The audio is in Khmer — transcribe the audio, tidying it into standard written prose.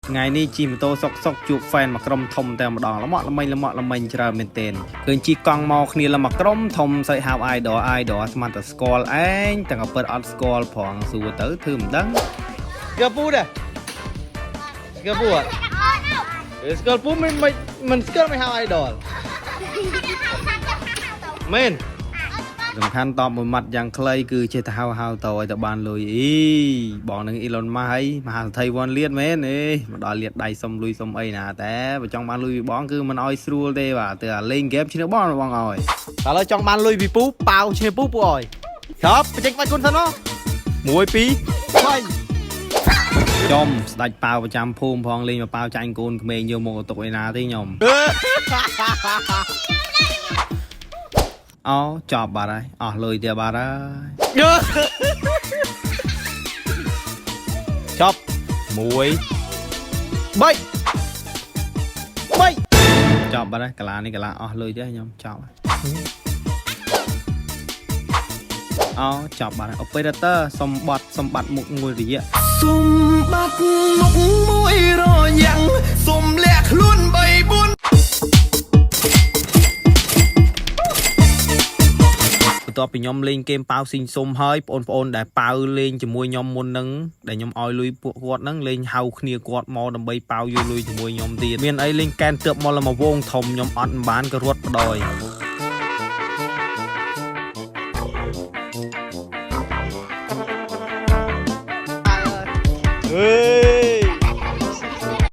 ngày nay chỉ một tô sọc chụp fan mà cầm thomแต่ម្ដងละម៉ាញច្រើនមែនទែនឃើញជីកង់មកគ្នាละមកក្រុមធំសើចហៅ idol ស្មានតែស្គាល់ឯងតែក៏ពិតអត់ស្គាល់ផងសួរទៅធ្វើមិនដឹងស្គាល់ពូដែរស្គាល់ពូអត់ស្គាល់ពូមិនស្គាល់មិនហៅ idol មែនសំខាន់តបមួយម៉ាត់យ៉ាងខ្លីគឺចេះតែហៅតឲ្យតែបានលុយអីបងនឹង Elon Musk ហើយមហាសេដ្ឋីវ៉ាន់លានមែនអេមកដល់លានដៃសុំលុយសុំអីណាតែបើចង់បានលុយពីបងគឺមិនឲ្យស្រួលទេបាទទៅលេងហ្គេមឈ្នះបងឲ្យតែឥឡូវចង់បានលុយពីពូប៉ាវឈ្នះពូអើយចប់បញ្ចេញបាច់គុណសិនហ៎1 2 3ចំស្ដាច់ប៉ាវប្រចាំភូមិផងលេងមកប៉ាវចាញ់កូនក្មេងយកមកទុកឯណាទេខ្ញុំអូចប់បាត់ហើយអស់លុយទៀតបាត់ហើយចប់1 3ចប់បាត់ហើយកន្លងនេះកន្លងអស់លុយទៀតខ្ញុំចប់អូចប់បាត់ហើយ operator សុំបတ်មុខមួយរយៈសុំបាត់មុខមួយរយៈសុំលាក់ខ្លួន3 4បន្ទាប់ពីខ្ញុំលេងហ្គេមប៉ាវស៊ីងសុំហើយបងប្អូនដែលប៉ាវលេងជាមួយខ្ញុំមុនហ្នឹងដែលខ្ញុំឲ្យលុយពួកគាត់ហ្នឹងលេងហៅគ្នាគាត់មកដើម្បីប៉ាវយកលុយជាមួយខ្ញុំទៀតមានអីលេងកែនទើបមកមកវងធំខ្ញុំអត់មិនបានក៏រត់បដ ாய்